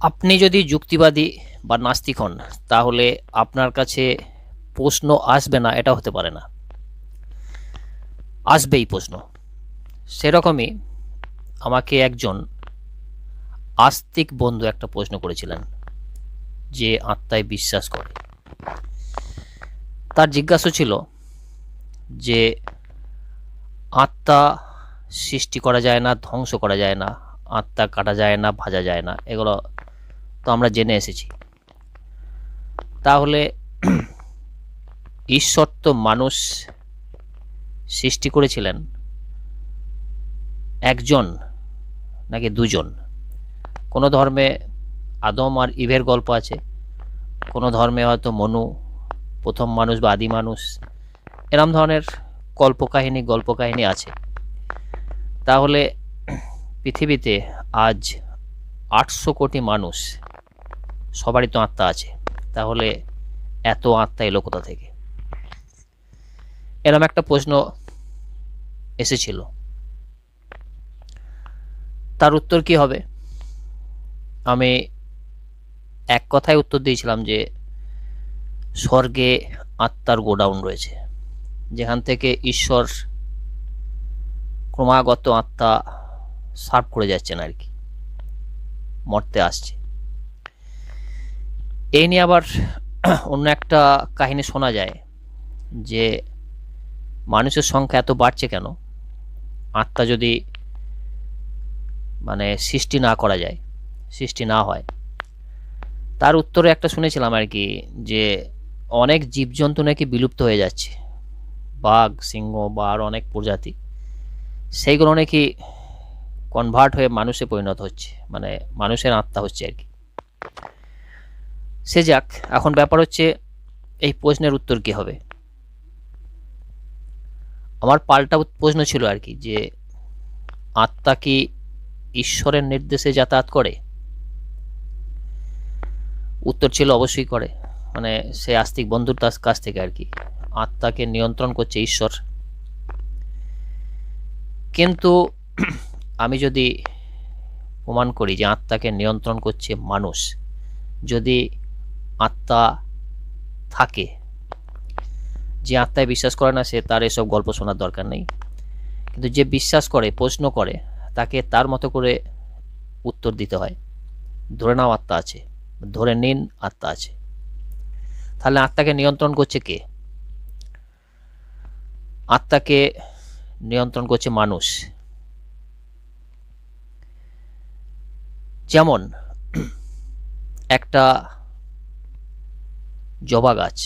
আপনি যদি যুক্তিবাদী বা নাস্তিক হন, তাহলে আপনার কাছে প্রশ্ন আসবে না এটা হতে পারে না, আসবেই প্রশ্ন। সেরকমই আমাকে একজন আস্তিক বন্ধু একটা প্রশ্ন করেছিলেন, যে আত্মায় বিশ্বাস করে। তার জিজ্ঞাসা ছিল যে আত্মা সৃষ্টি করা যায় না, ধ্বংস করা যায় না, আত্মা কাটা যায় না, ভাজা যায় না, এগুলো তো আমরা জেনে এসেছি। তাহলে ঈশ্বর তো মানুষ সৃষ্টি করেছিলেন একজন নাকি দুজন? কোনো ধর্মে আদম আর ইভের গল্প আছে, কোনো ধর্মে হয়তো মনু প্রথম মানুষ বা আদি মানুষ, এরম ধরনের গল্প কাহিনী আছে। তাহলে পৃথিবীতে আজ 800 কোটি মানুষ, সবারই তো আত্মা আছে, তাহলে এত আত্মা এলো কোথা থেকে? এরম একটা প্রশ্ন এসেছিল। তার উত্তর কি হবে? আমি এক কথায় উত্তর দিয়েছিলাম যে স্বর্গে আত্মার গোডাউন রয়েছে, যেখান থেকে ঈশ্বর ক্রমাগত আত্মা সার্ভ করে যাচ্ছেন আর কি, মরতে আসছে। এই নিয়ে আবার অন্য একটা কাহিনী শোনা যায় যে মানুষের সংখ্যা এত বাড়ছে কেন, আত্মা যদি সৃষ্টি না করা যায়, সৃষ্টি না হয়। তার উত্তরে একটা শুনেছিলাম আর কি, যে অনেক জীবজন্তু নাকি বিলুপ্ত হয়ে যাচ্ছে, বাঘ, সিংহ বা আরও অনেক প্রজাতি, সেইগুলো নাকি কনভার্ট হয়ে মানুষে পরিণত হচ্ছে, মানুষের আত্মা হচ্ছে আর কি। সে যাক, এখন ব্যাপার হচ্ছে এই প্রশ্নের উত্তর কি হবে। আমার পাল্টা প্রশ্ন ছিল আর কি, যে আত্মা কি ঈশ্বরের নির্দেশে যাতায়াত করে? উত্তর ছিল অবশ্যই করে। সে আস্তিক বন্ধুর কাছ থেকে আর কি, আত্মাকে নিয়ন্ত্রণ করছে ঈশ্বর। কিন্তু আমি যদি প্রমাণ করি যে আত্মাকে নিয়ন্ত্রণ করছে মানুষ, যদি আত্মা থাকে, যে আত্মায় বিশ্বাস করে না সে তার এসব গল্প শোনার দরকার নেই, কিন্তু যে বিশ্বাস করে, প্রশ্ন করে, তাকে তার মতো করে উত্তর দিতে হয়। ধরে নাও আত্মা আছে, ধরে নিন আত্মা আছে, তাহলে আত্মাকে নিয়ন্ত্রণ করছে কে? আত্মাকে নিয়ন্ত্রণ করছে মানুষ। যেমন একটা জবা গাছ,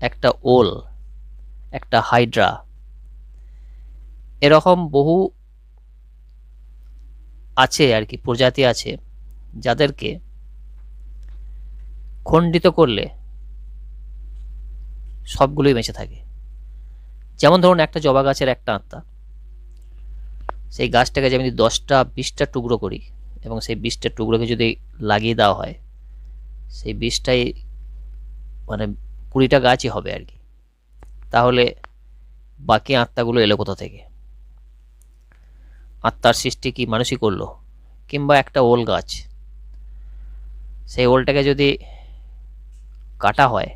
একটা ওল, একটা হাইড্রা, এরকম বহু আছে আর কি, প্রজাতি আছে যাদেরকে খণ্ডিত করলে সবগুলোই বেঁচে থাকে। যেমন ধরুন একটা জবা গাছের একটা আত্মা, সেই গাছটাকে যেমনি 10টা 20টা টুকরো করি, এবং সেই 20টা টুকরোকে যদি লাগিয়ে দেওয়া হয়, সেই 20টাই 20টা গাছই হবে আর কি। তাহলে বাকি আত্মাগুলো এলো কোথা থেকে? আত্মার সৃষ্টি কি মানুষই করলো? কিংবা একটা ওল গাছ, সেই ওলটাকে যদি কাটা হয়,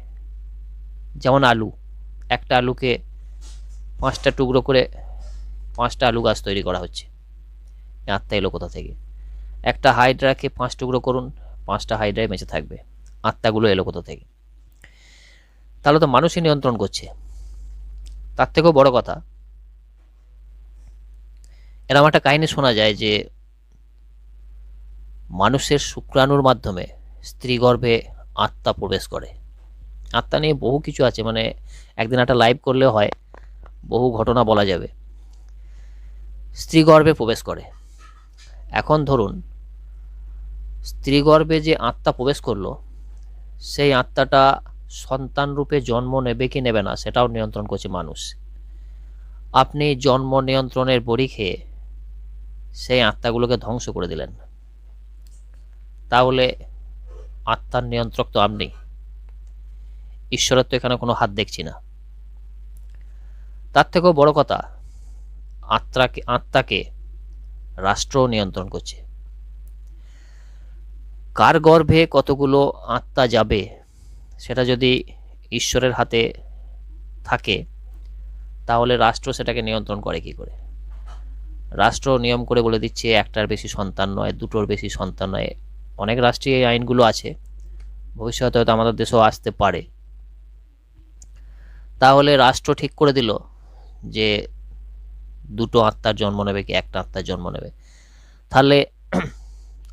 যেমন আলু, একটা আলুকে 5টা টুকরো করে 5টা আলু গাছ তৈরি করা হচ্ছে, আত্মা এলো কোথা থেকে? একটা হাইড্রাকে 5 টুকরো করুন, 5টা হাইড্রায় বেঁচে থাকবে, আত্মাগুলো এলো কোথা থেকে? তাহলে তো মানুষই নিয়ন্ত্রণ করছে। তার থেকেও বড় কথা, এরকম একটা কাহিনী শোনা যায় যে মানুষের শুক্রাণুর মাধ্যমে স্ত্রী গর্ভে আত্মা প্রবেশ করে। আত্মা নিয়ে বহু কিছু আছে, একদিন একটা লাইভ করলেও হয়, বহু ঘটনা বলা যাবে। স্ত্রী গর্ভে প্রবেশ করে। এখন ধরুন স্ত্রী গর্ভে যে আত্মা প্রবেশ করলো, সেই আত্মাটা সন্তান রূপে জন্ম নেবে কি নেবে না সেটাও নিয়ন্ত্রণ করছে মানুষ। আপনি জন্ম নিয়ন্ত্রণের বড়ি খেয়ে সেই আত্মাগুলোকে ধ্বংস করে দিলেন, তাহলে আত্মার নিয়ন্ত্রক তো আপনি, ঈশ্বরের তো এখানে কোনো হাত দেখছি না। তার থেকেও বড় কথা, আত্মাকে রাষ্ট্র নিয়ন্ত্রণ করছে। কার গর্ভে কতগুলো আত্মা যাবে সেটা যদি ঈশ্বরের হাতে থাকে, তাহলে রাষ্ট্র সেটাকে নিয়ন্ত্রণ করে কি করে? রাষ্ট্র নিয়ম করে বলে দিচ্ছে একটার বেশি সন্তান নয়, দুটোর বেশি সন্তান নয়। অনেক রাষ্ট্রে এই আইনগুলো আছে, ভবিষ্যতে হয়তো আমাদের দেশেও আসতে পারে। তাহলে রাষ্ট্র ঠিক করে দিল যে দুটো আত্মার জন্ম নেবে কি একটা আত্মার জন্ম নেবে, তাহলে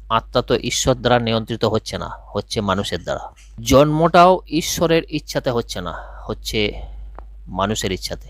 আত্মা তো ঈশ্বর দ্বারা নিয়ন্ত্রিত হচ্ছে না, হচ্ছে মানুষের দ্বারা। জন্মটাও ঈশ্বরের ইচ্ছাতে হচ্ছে না, হচ্ছে মানুষের ইচ্ছাতে।